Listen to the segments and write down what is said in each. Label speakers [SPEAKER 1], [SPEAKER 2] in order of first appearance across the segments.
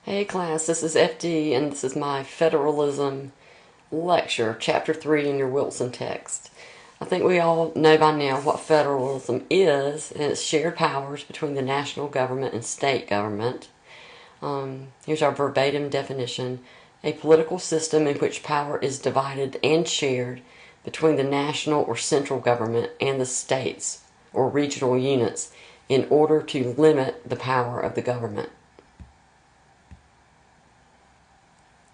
[SPEAKER 1] Hey class, this is FD and this is my Federalism lecture, Chapter 3 in your Wilson text. I think we all know by now what federalism is, and it's shared powers between the national government and state government. Here's our verbatim definition: a political system in which power is divided and shared between the national or central government and the states or regional units in order to limit the power of the government.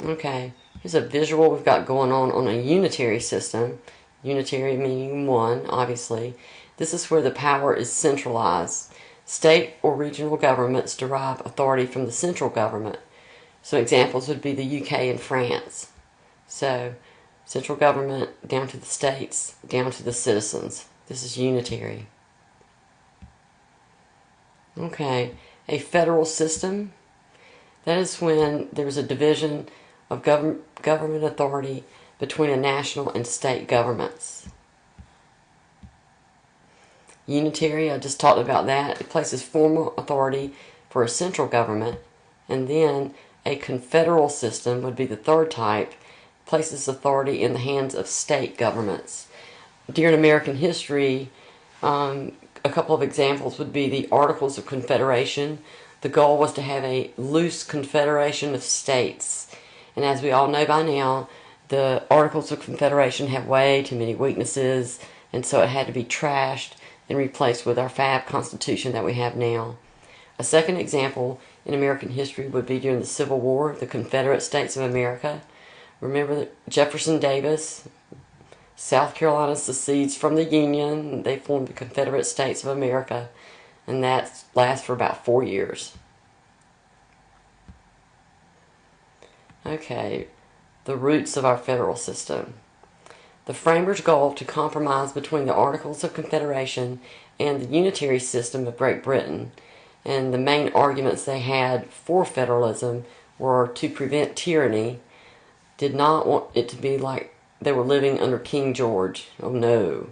[SPEAKER 1] Okay, here's a visual we've got going on a unitary system. Unitary meaning one, obviously. This is where the power is centralized. State or regional governments derive authority from the central government. So examples would be the UK and France. So central government down to the states, down to the citizens. This is unitary. Okay, a federal system. That is when there's a division of government authority between a national and state governments. Unitary, I just talked about that. It places formal authority for a central government, and then a confederal system would be the third type, places authority in the hands of state governments. During American history, a couple of examples would be the Articles of Confederation. The goal was to have a loose confederation of states. And as we all know by now, the Articles of Confederation have way too many weaknesses, and so it had to be trashed and replaced with our fab Constitution that we have now. A second example in American history would be during the Civil War, the Confederate States of America. Remember that Jefferson Davis, South Carolina secedes from the Union, they formed the Confederate States of America, and that lasts for about 4 years. Okay, the roots of our federal system. The framers' goal to compromise between the Articles of Confederation and the unitary system of Great Britain, and the main arguments they had for federalism were to prevent tyranny, did not want it to be like they were living under King George. Oh no.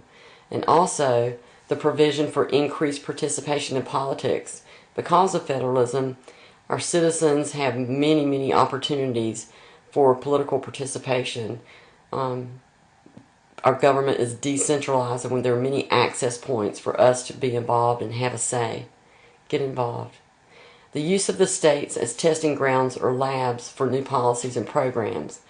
[SPEAKER 1] And also the provision for increased participation in politics. Because of federalism, our citizens have many opportunities for political participation. Our government is decentralized, and when there are many access points for us to be involved and have a say, get involved. The use of the states as testing grounds or labs for new policies and programs.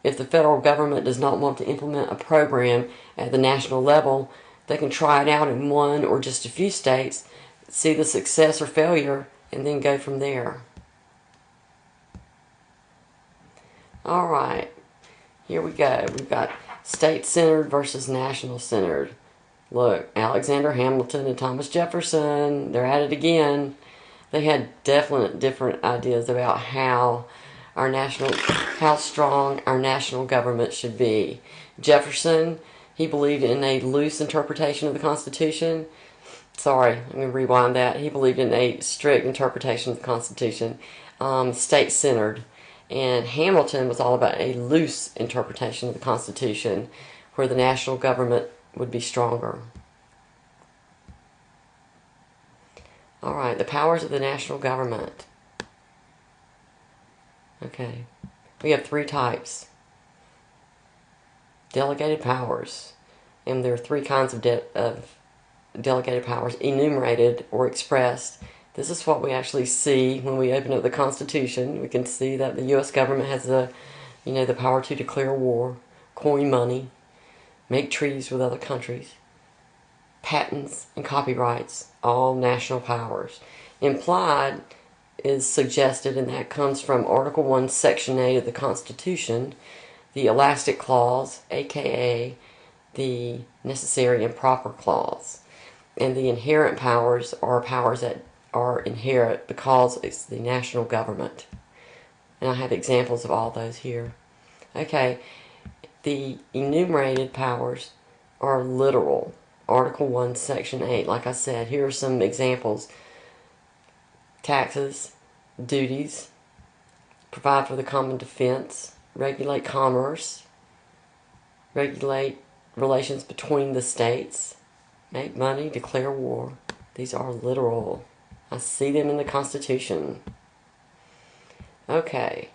[SPEAKER 1] If the federal government does not want to implement a program at the national level, they can try it out in one or just a few states, see the success or failure, and then go from there. Alright, here we go. We've got state-centered versus national-centered. Look, Alexander Hamilton and Thomas Jefferson, they're at it again. They had definite different ideas about how strong our national government should be. Jefferson, he believed in a loose interpretation of the Constitution. Sorry, I'm going to rewind that. He believed in a strict interpretation of the Constitution, state-centered. And Hamilton was all about a loose interpretation of the Constitution, where the national government would be stronger. Alright, the powers of the national government. Okay, we have three types. Delegated powers. And there are three kinds of delegated powers: enumerated or expressed. This is what we actually see when we open up the Constitution. We can see that the U.S. government has the power to declare war, coin money, make treaties with other countries, patents and copyrights, all national powers. Implied is suggested, and that comes from Article 1, Section 8 of the Constitution, the elastic clause, aka the necessary and proper clause. And the inherent powers are powers that are inherent because it's the national government. And I have examples of all those here. Okay, the enumerated powers are literal. Article 1, Section 8. Like I said, here are some examples. Taxes, duties, provide for the common defense, regulate commerce, regulate relations between the states, make money, declare war. These are literal. I see them in the Constitution. Okay.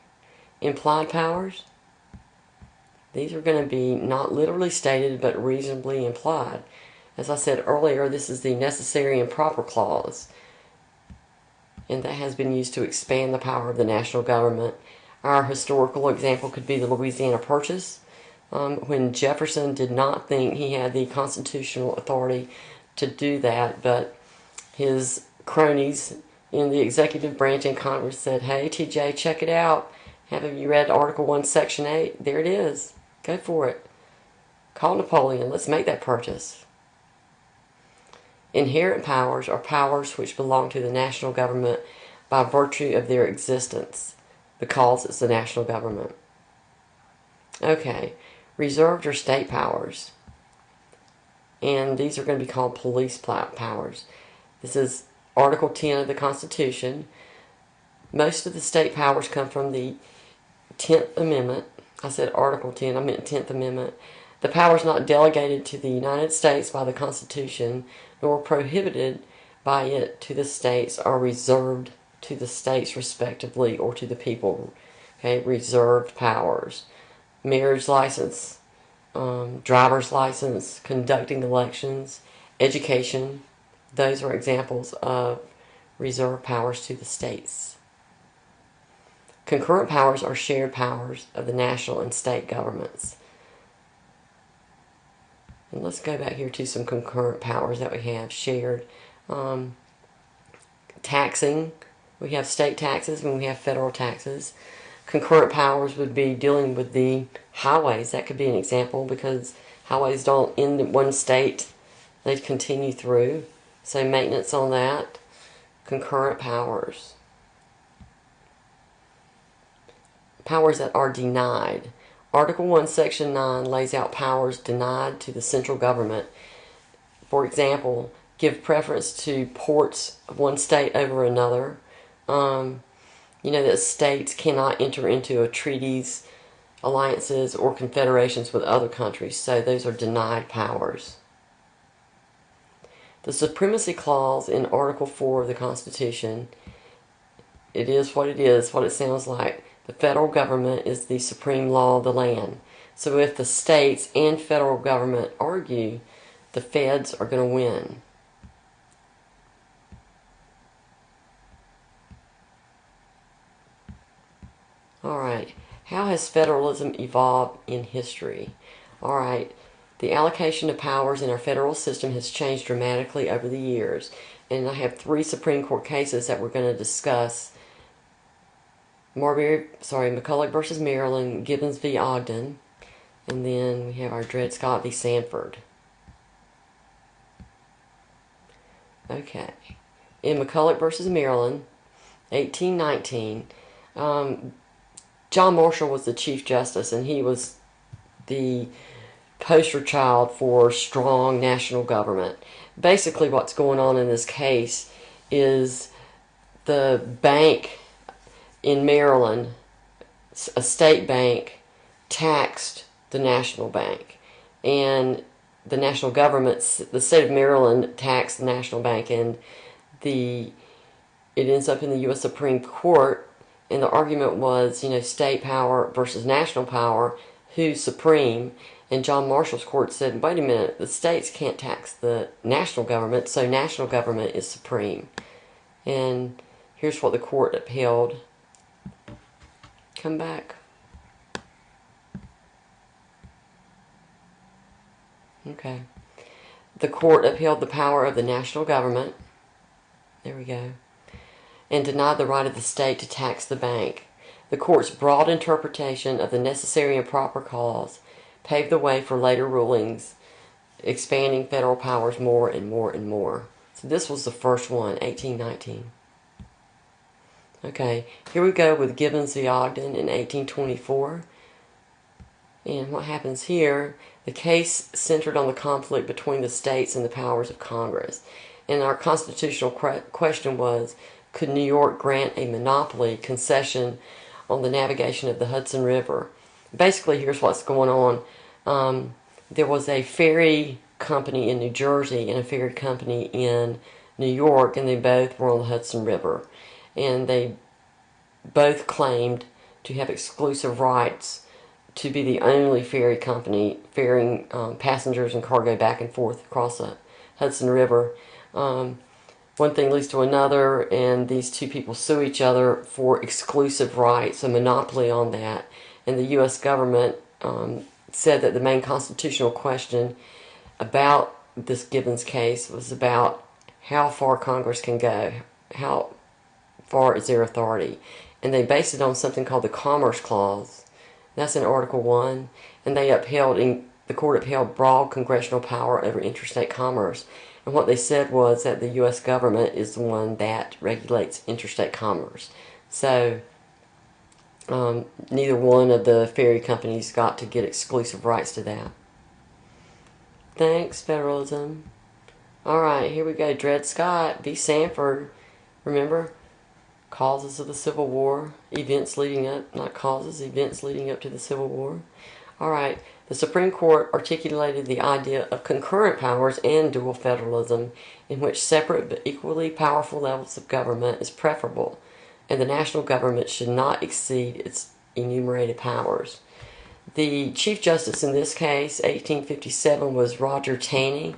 [SPEAKER 1] Implied powers. These are going to be not literally stated, but reasonably implied. As I said earlier, this is the necessary and proper clause, and that has been used to expand the power of the national government. Our historical example could be the Louisiana Purchase, when Jefferson did not think he had the constitutional authority to do that, but his cronies in the executive branch in Congress said, "Hey, TJ, check it out. Have you read Article 1, Section 8? There it is. Go for it. Call Napoleon. Let's make that purchase." Inherent powers are powers which belong to the national government by virtue of their existence, because it's the national government. Okay, reserved or state powers. And these are going to be called police powers. This is Article 10 of the Constitution. Most of the state powers come from the 10th Amendment. I said Article 10, I meant 10th Amendment. The powers not delegated to the United States by the Constitution, nor prohibited by it to the states, are reserved to the states respectively, or to the people. Okay, reserved powers. Marriage license, driver's license, conducting elections, education. Those are examples of reserved powers to the states. Concurrent powers are shared powers of the national and state governments. And let's go back here to some concurrent powers that we have shared. Taxing. We have state taxes and we have federal taxes. Concurrent powers would be dealing with the highways. That could be an example, because highways don't end in one state. They continue through. So maintenance on that. Concurrent powers. Powers that are denied. Article 1, Section 9 lays out powers denied to the central government. For example, give preference to ports of one state over another. You know that states cannot enter into treaties, alliances, or confederations with other countries, so those are denied powers. The Supremacy Clause in Article 4 of the Constitution, it is, what it sounds like. The federal government is the supreme law of the land. So if the states and federal government argue, the feds are going to win. Alright, how has federalism evolved in history? Alright, the allocation of powers in our federal system has changed dramatically over the years. And I have 3 Supreme Court cases that we're going to discuss. McCulloch versus Maryland, Gibbons v. Ogden, and then we have our Dred Scott v. Sanford. Okay, in McCulloch versus Maryland, 1819, John Marshall was the Chief Justice, and he was the poster child for strong national government. Basically, what's going on in this case is the bank in Maryland, a state bank, taxed the national bank, and the national government, the state of Maryland, taxed the national bank, and it ends up in the U.S. Supreme Court, and the argument was, state power versus national power, who's supreme? And John Marshall's court said, wait a minute, the states can't tax the national government, so national government is supreme. And here's what the court upheld. Come back. Okay. The court upheld the power of the national government. There we go. And denied the right of the state to tax the bank. The court's broad interpretation of the necessary and proper clause paved the way for later rulings, expanding federal powers more and more and more. So this was the first one, 1819. Okay, here we go with Gibbons v. Ogden in 1824. And what happens here, the case centered on the conflict between the states and the powers of Congress. And our constitutional question was, could New York grant a monopoly concession on the navigation of the Hudson River? Basically, here's what's going on. There was a ferry company in New Jersey and a ferry company in New York, and they both were on the Hudson River. And they both claimed to have exclusive rights to be the only ferry company ferrying passengers and cargo back and forth across the Hudson River. One thing leads to another, and these two people sue each other for exclusive rights, a monopoly on that. And the U.S. government said that the main constitutional question about this Gibbons case was about how far Congress can go, how far is their authority. And they based it on something called the Commerce Clause. That's in Article 1. And the court upheld broad congressional power over interstate commerce. And what they said was that the U.S. government is the one that regulates interstate commerce. So neither one of the ferry companies got to get exclusive rights to that. Thanks, Federalism. Alright, here we go. Dred Scott v. Sanford. Remember? Causes of the Civil War. Events leading up, not causes, events leading up to the Civil War. Alright, the Supreme Court articulated the idea of concurrent powers and dual federalism, in which separate but equally powerful levels of government is preferable, and the national government should not exceed its enumerated powers. The Chief Justice in this case, 1857, was Roger Taney,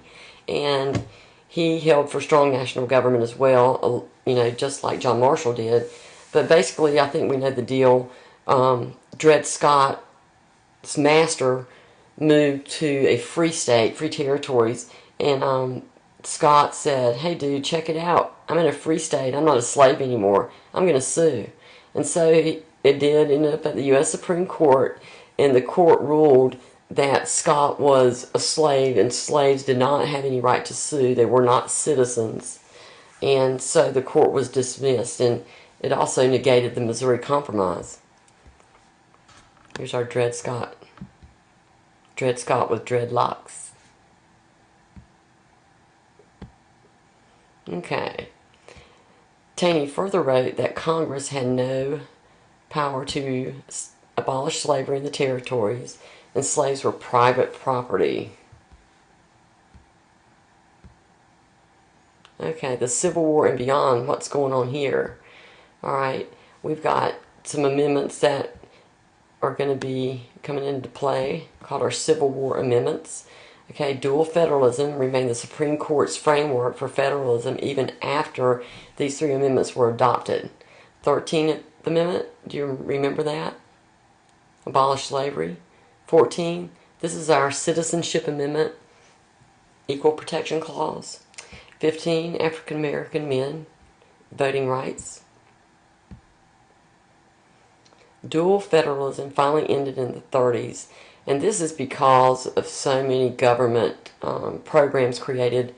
[SPEAKER 1] and he held for strong national government as well, just like John Marshall did. But basically, I think we know the deal. Dred Scott's master moved to a free state, free territories, and Scott said, "Hey dude, check it out. I'm in a free state. I'm not a slave anymore. I'm going to sue." And so it did end up at the U.S. Supreme Court, and the court ruled that Scott was a slave, and slaves did not have any right to sue. They were not citizens. And so the court was dismissed, and it also negated the Missouri Compromise. Here's our Dred Scott. Dred Scott with dreadlocks. Okay. Taney further wrote that Congress had no power to abolish slavery in the territories, and slaves were private property. Okay, the Civil War and beyond, what's going on here? Alright, we've got some amendments that are going to be coming into play, called our Civil War Amendments. Okay, dual federalism remained the Supreme Court's framework for federalism even after these three amendments were adopted. 13th Amendment, do you remember that? Abolish slavery. 14, this is our Citizenship Amendment, Equal Protection Clause. 15, African American men, voting rights. Dual federalism finally ended in the 30s, and this is because of so many government programs created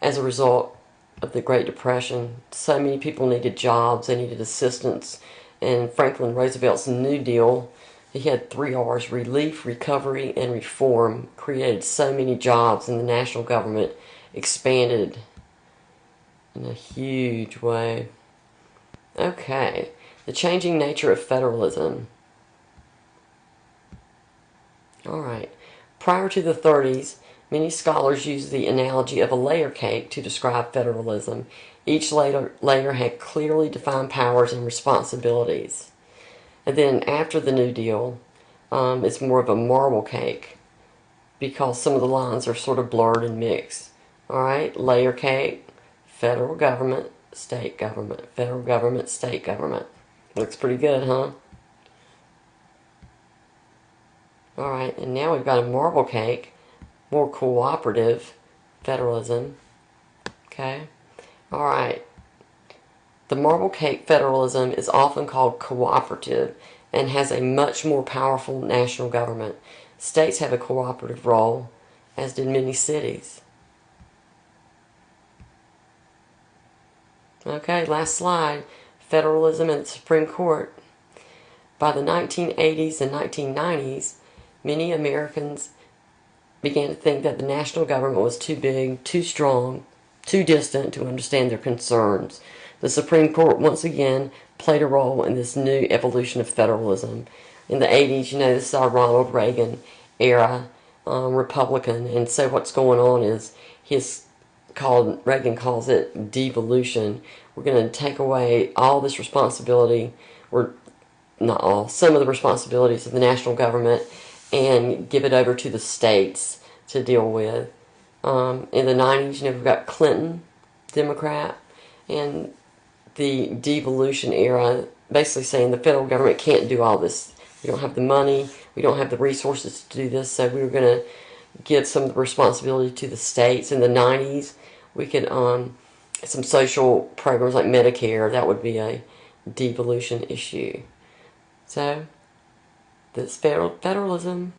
[SPEAKER 1] as a result of the Great Depression. So many people needed jobs, they needed assistance, and Franklin Roosevelt's New Deal, he had 3 R's, relief, recovery, and reform, created so many jobs, and the national government expanded in a huge way. Okay, the changing nature of federalism. Alright, prior to the 30s, many scholars used the analogy of a layer cake to describe federalism. Each layer had clearly defined powers and responsibilities. And then after the New Deal, it's more of a marble cake because some of the lines are sort of blurred and mixed. Alright, layer cake, federal government, state government, federal government, state government. Looks pretty good, huh? Alright, and now we've got a marble cake, more cooperative federalism. Okay? Alright. The marble cake federalism is often called cooperative and has a much more powerful national government. States have a cooperative role, as did many cities. Okay, last slide. Federalism and the Supreme Court. By the 1980s and 1990s, many Americans began to think that the national government was too big, too strong, too distant to understand their concerns. The Supreme Court once again played a role in this new evolution of federalism. In the 80s, this is our Ronald Reagan era, Republican, and so what's going on is Reagan calls it devolution. We're going to take away all this responsibility. or not all, some of the responsibilities of the national government and give it over to the states to deal with. In the 90s, we've got Clinton, Democrat, and the devolution era, basically saying the federal government can't do all this. We don't have the money, we don't have the resources to do this, so we were going to give some of the responsibility to the states. In the 90s, we could, some social programs like Medicare, that would be a devolution issue. So, that's federalism.